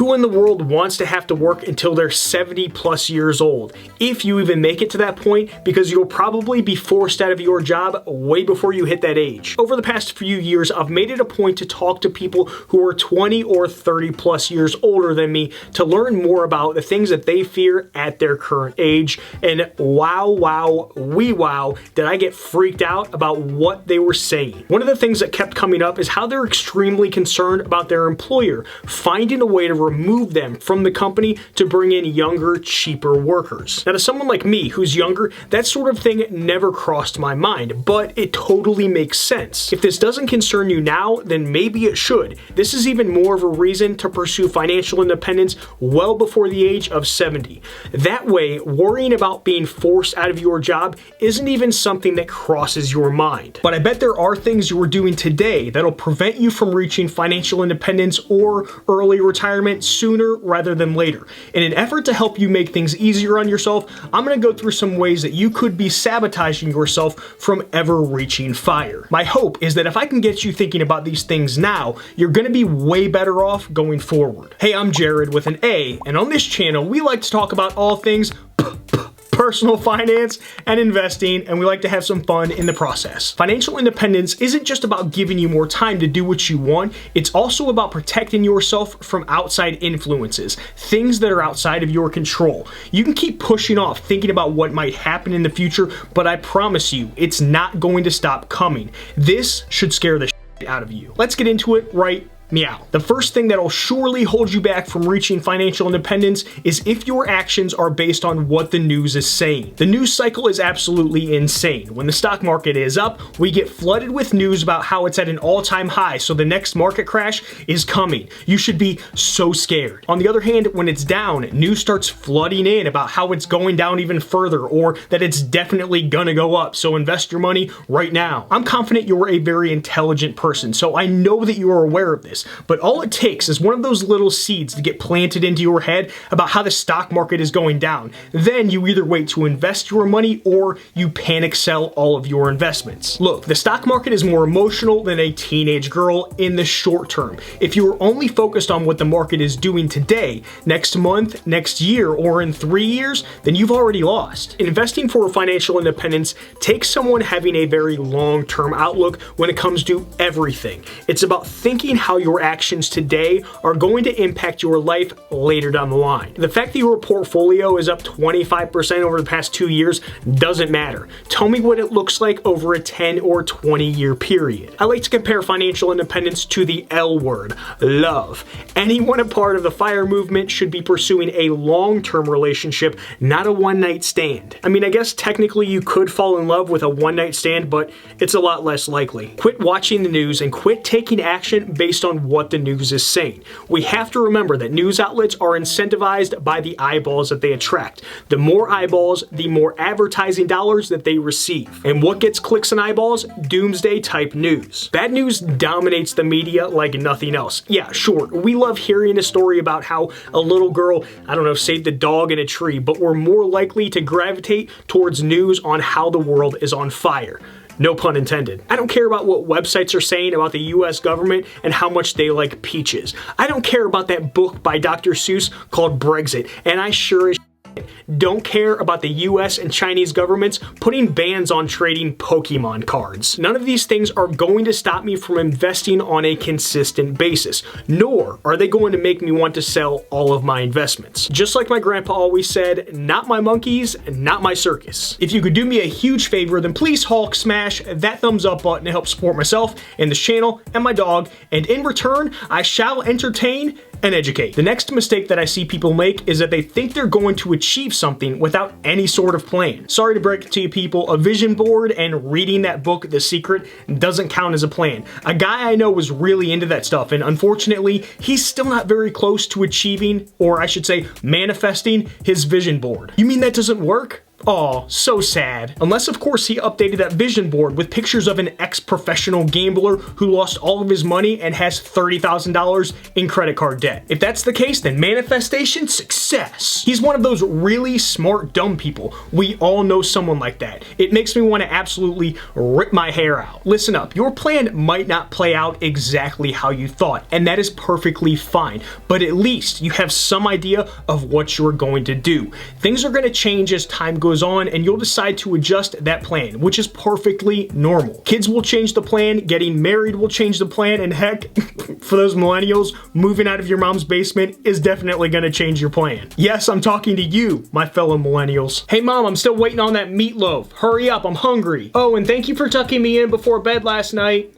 Who in the world wants to have to work until they're 70 plus years old? If you even make it to that point, because you'll probably be forced out of your job way before you hit that age. Over the past few years, I've made it a point to talk to people who are 20 or 30 plus years older than me to learn more about the things that they fear at their current age. And wow, did I get freaked out about what they were saying. One of the things that kept coming up is how they're extremely concerned about their employer finding a way to remove them from the company to bring in younger, cheaper workers. Now, to someone like me who's younger, that sort of thing never crossed my mind, but it totally makes sense. If this doesn't concern you now, then maybe it should. This is even more of a reason to pursue financial independence well before the age of 70. That way, worrying about being forced out of your job isn't even something that crosses your mind. But I bet there are things you are doing today that'll prevent you from reaching financial independence or early retirement sooner rather than later. In an effort to help you make things easier on yourself, I'm going to go through some ways that you could be sabotaging yourself from ever reaching FIRE. My hope is that if I can get you thinking about these things now, you're going to be way better off going forward. Hey, I'm Jarrad with an A, and on this channel, we like to talk about all things personal finance and investing, and we like to have some fun in the process. Financial independence isn't just about giving you more time to do what you want, it's also about protecting yourself from outside influences, things that are outside of your control. You can keep pushing off thinking about what might happen in the future, but I promise you, it's not going to stop coming. This should scare the shit out of you. Let's get into it right meow. The first thing that'll surely hold you back from reaching financial independence is if your actions are based on what the news is saying. The news cycle is absolutely insane. When the stock market is up, we get flooded with news about how it's at an all-time high, so the next market crash is coming. You should be so scared. On the other hand, when it's down, news starts flooding in about how it's going down even further or that it's definitely gonna go up, so invest your money right now. I'm confident you're a very intelligent person, so I know that you are aware of this. But all it takes is one of those little seeds to get planted into your head about how the stock market is going down. Then you either wait to invest your money or you panic sell all of your investments. Look, the stock market is more emotional than a teenage girl in the short term. If you are only focused on what the market is doing today, next month, next year, or in 3 years, then you've already lost. Investing for financial independence takes someone having a very long-term outlook when it comes to everything. It's about thinking how your actions today are going to impact your life later down the line. The fact that your portfolio is up 25% over the past 2 years doesn't matter. Tell me what it looks like over a 10 or 20 year period. I like to compare financial independence to the L word, love. Anyone a part of the FIRE movement should be pursuing a long-term relationship, not a one-night stand. I mean, I guess technically you could fall in love with a one-night stand, but it's a lot less likely. Quit watching the news and quit taking action based on what the news is saying. We have to remember that news outlets are incentivized by the eyeballs that they attract. The more eyeballs, the more advertising dollars that they receive. And what gets clicks and eyeballs? Doomsday type news. Bad news dominates the media like nothing else. Yeah, sure, we love hearing a story about how a little girl, I don't know, saved a dog in a tree, but we're more likely to gravitate towards news on how the world is on fire. No pun intended. I don't care about what websites are saying about the US government and how much they like peaches. I don't care about that book by Dr. Seuss called Brexit, and I sure as don't care about the US and Chinese governments putting bans on trading Pokemon cards. None of these things are going to stop me from investing on a consistent basis, nor are they going to make me want to sell all of my investments. Just like my grandpa always said, not my monkeys, not my circus. If you could do me a huge favor, then please Hulk smash that thumbs up button to help support myself and this channel and my dog, and in return, I shall entertain and educate. The next mistake that I see people make is that they think they're going to achieve something without any sort of plan. Sorry to break it to you people, a vision board and reading that book, The Secret, doesn't count as a plan. A guy I know was really into that stuff, and unfortunately, he's still not very close to achieving, or I should say, manifesting his vision board. You mean that doesn't work? Aw, so sad. Unless of course he updated that vision board with pictures of an ex-professional gambler who lost all of his money and has $30,000 in credit card debt. If that's the case, then manifestation success. He's one of those really smart dumb people. We all know someone like that. It makes me want to absolutely rip my hair out. Listen up, your plan might not play out exactly how you thought, and that is perfectly fine, but at least you have some idea of what you're going to do. Things are going to change as time goes on, and you'll decide to adjust that plan, which is perfectly normal. Kids will change the plan, getting married will change the plan, and heck, for those millennials, moving out of your mom's basement is definitely going to change your plan. Yes, I'm talking to you, my fellow millennials. Hey mom, I'm still waiting on that meatloaf. Hurry up, I'm hungry. Oh, and thank you for tucking me in before bed last night.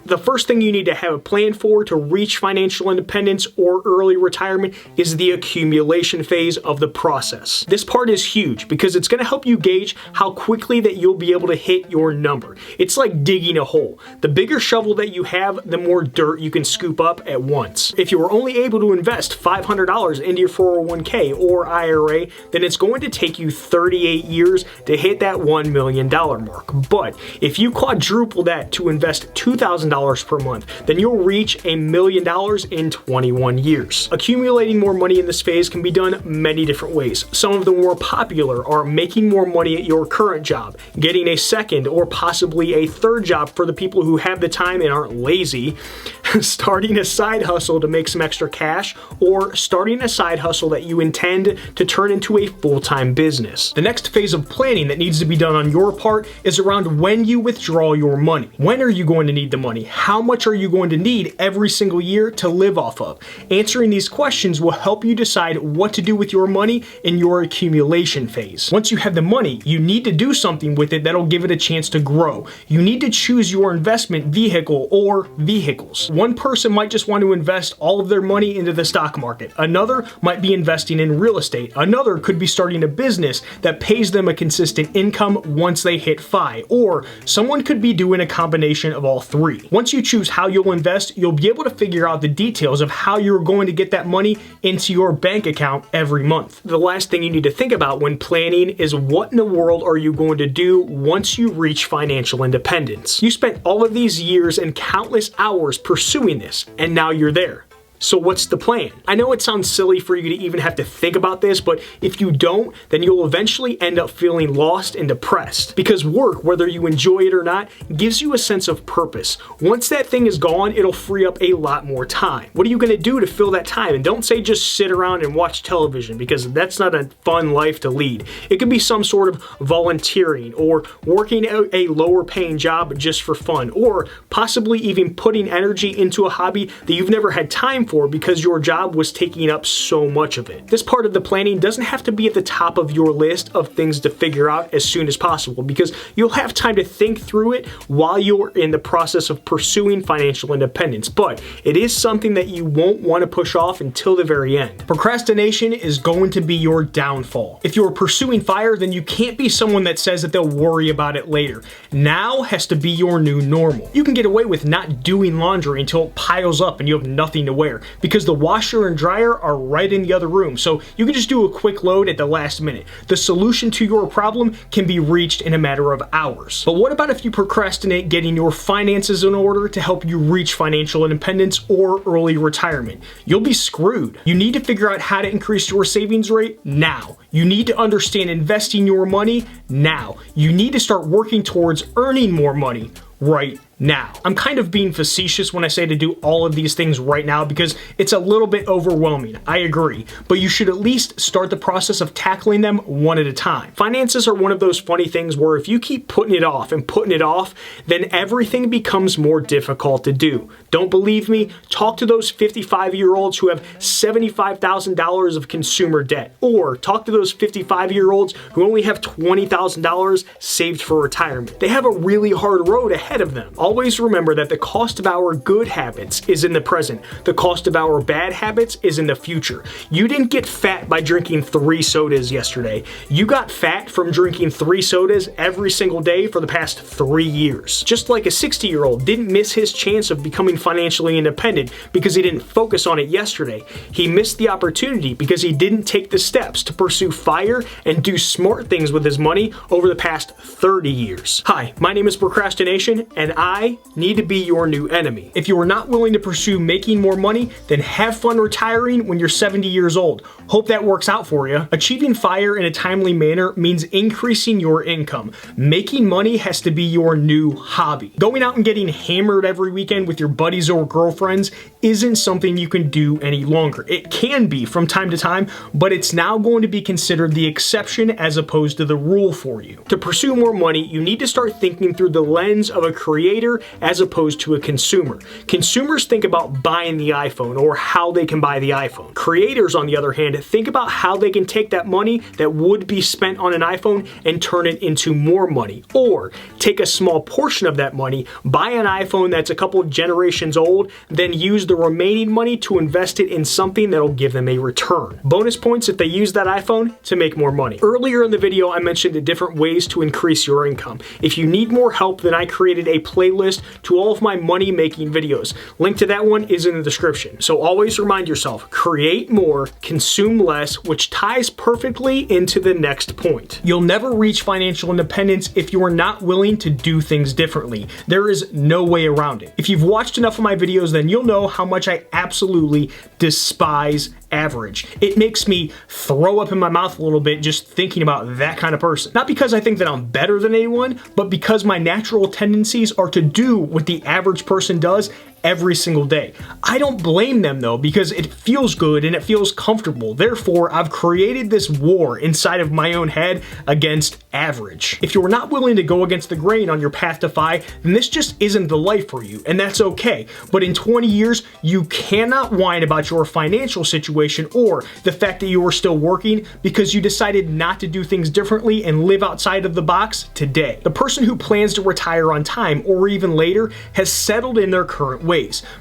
The first thing you need to have a plan for to reach financial independence or early retirement is the accumulation phase of the process. This part is huge because it's going to help you gauge how quickly that you'll be able to hit your number. It's like digging a hole. The bigger shovel that you have, the more dirt you can scoop up at once. If you were only able to invest $500 into your 401k or IRA, then it's going to take you 38 years to hit that $1 million mark. But if you quadruple that to invest $2,000 per month, then you'll reach $1 million in 21 years. Accumulating more money in this phase can be done many different ways. Some of the more popular are making more money at your current job, getting a second or possibly a third job for the people who have the time and aren't lazy, starting a side hustle to make some extra cash, or starting a side hustle that you intend to turn into a full-time business. The next phase of planning that needs to be done on your part is around when you withdraw your money. When are you going to need the money? How much are you going to need every single year to live off of? Answering these questions will help you decide what to do with your money in your accumulation phase. Once you have the money, you need to do something with it that'll give it a chance to grow. You need to choose your investment vehicle or vehicles. One person might just want to invest all of their money into the stock market. Another might be investing in real estate. Another could be starting a business that pays them a consistent income once they hit FI. Or someone could be doing a combination of all three. Once you choose how you'll invest, you'll be able to figure out the details of how you're going to get that money into your bank account every month. The last thing you need to think about when planning is what in the world are you going to do once you reach financial independence. You spent all of these years and countless hours pursuing this, and now you're there. So what's the plan? I know it sounds silly for you to even have to think about this, but if you don't, then you'll eventually end up feeling lost and depressed. Because work, whether you enjoy it or not, gives you a sense of purpose. Once that thing is gone, it'll free up a lot more time. What are you gonna do to fill that time? And don't say just sit around and watch television, because that's not a fun life to lead. It could be some sort of volunteering or working a lower paying job just for fun, or possibly even putting energy into a hobby that you've never had time for because your job was taking up so much of it. This part of the planning doesn't have to be at the top of your list of things to figure out as soon as possible, because you'll have time to think through it while you're in the process of pursuing financial independence, but it is something that you won't want to push off until the very end. Procrastination is going to be your downfall. If you're pursuing FIRE, then you can't be someone that says that they'll worry about it later. Now has to be your new normal. You can get away with not doing laundry until it piles up and you have nothing to wear, because the washer and dryer are right in the other room, so you can just do a quick load at the last minute. The solution to your problem can be reached in a matter of hours. But what about if you procrastinate getting your finances in order to help you reach financial independence or early retirement? You'll be screwed. You need to figure out how to increase your savings rate now. You need to understand investing your money now. You need to start working towards earning more money right now. I'm kind of being facetious when I say to do all of these things right now because it's a little bit overwhelming. I agree, but you should at least start the process of tackling them one at a time. Finances are one of those funny things where if you keep putting it off and putting it off, then everything becomes more difficult to do. Don't believe me? Talk to those 55-year-olds who have $75,000 of consumer debt, or talk to those 55-year-olds who only have $20,000 saved for retirement. They have a really hard road ahead of them. All Always remember that the cost of our good habits is in the present. The cost of our bad habits is in the future. You didn't get fat by drinking 3 sodas yesterday. You got fat from drinking 3 sodas every single day for the past 3 years. Just like a 60-year-old didn't miss his chance of becoming financially independent because he didn't focus on it yesterday. He missed the opportunity because he didn't take the steps to pursue fire and do smart things with his money over the past 30 years. Hi, my name is Procrastination, and I need to be your new enemy. If you are not willing to pursue making more money, then have fun retiring when you're 70 years old. Hope that works out for you. Achieving fire in a timely manner means increasing your income. Making money has to be your new hobby. Going out and getting hammered every weekend with your buddies or girlfriends isn't something you can do any longer. It can be from time to time, but it's now going to be considered the exception as opposed to the rule for you. To pursue more money, you need to start thinking through the lens of a creator as opposed to a consumer. Consumers think about buying the iPhone or how they can buy the iPhone. Creators, on the other hand, think about how they can take that money that would be spent on an iPhone and turn it into more money, or take a small portion of that money, buy an iPhone that's a couple generations old, then use the remaining money to invest it in something that'll give them a return. Bonus points if they use that iPhone to make more money. Earlier in the video, I mentioned the different ways to increase your income. If you need more help, then I created a playlist to all of my money making videos. Link to that one is in the description. So always remind yourself, create more, consume less, which ties perfectly into the next point. You'll never reach financial independence if you are not willing to do things differently. There is no way around it. If you've watched enough of my videos, then you'll know how much I absolutely despise average. It makes me throw up in my mouth a little bit just thinking about that kind of person. Not because I think that I'm better than anyone, but because my natural tendencies are to do what the average person does every single day. I don't blame them though, because it feels good and it feels comfortable. Therefore, I've created this war inside of my own head against average. If you're not willing to go against the grain on your path to FI, then this just isn't the life for you, and that's okay. But in 20 years, you cannot whine about your financial situation or the fact that you are still working because you decided not to do things differently and live outside of the box today. The person who plans to retire on time or even later has settled in their current ways.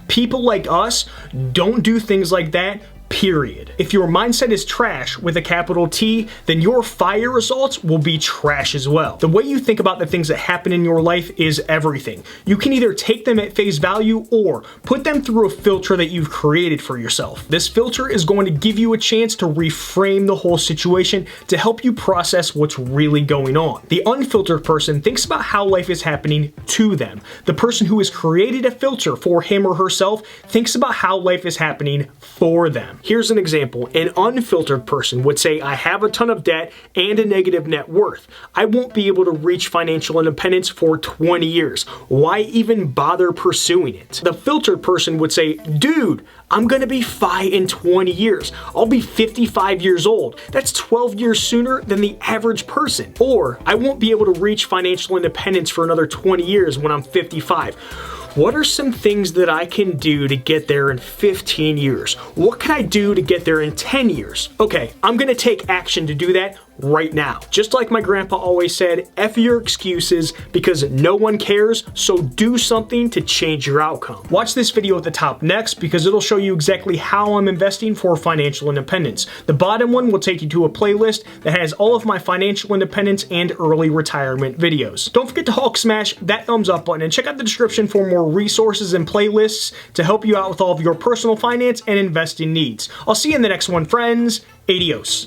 People like us don't do things like that, period. If your mindset is trash with a capital T, then your fire results will be trash as well. The way you think about the things that happen in your life is everything. You can either take them at face value or put them through a filter that you've created for yourself. This filter is going to give you a chance to reframe the whole situation to help you process what's really going on. The unfiltered person thinks about how life is happening to them. The person who has created a filter for him or herself thinks about how life is happening for them. Here's an example. An unfiltered person would say, I have a ton of debt and a negative net worth. I won't be able to reach financial independence for 20 years. Why even bother pursuing it? The filtered person would say, dude, I'm gonna be FI in 20 years. I'll be 55 years old. That's 12 years sooner than the average person. Or, I won't be able to reach financial independence for another 20 years when I'm 55. What are some things that I can do to get there in 15 years? What can I do to get there in 10 years? Okay, I'm gonna take action to do that right now. Just like my grandpa always said, F your excuses because no one cares, so do something to change your outcome. Watch this video at the top next because it'll show you exactly how I'm investing for financial independence. The bottom one will take you to a playlist that has all of my financial independence and early retirement videos. Don't forget to Hulk smash that thumbs up button and check out the description for more resources and playlists to help you out with all of your personal finance and investing needs. I'll see you in the next one, friends. Adios.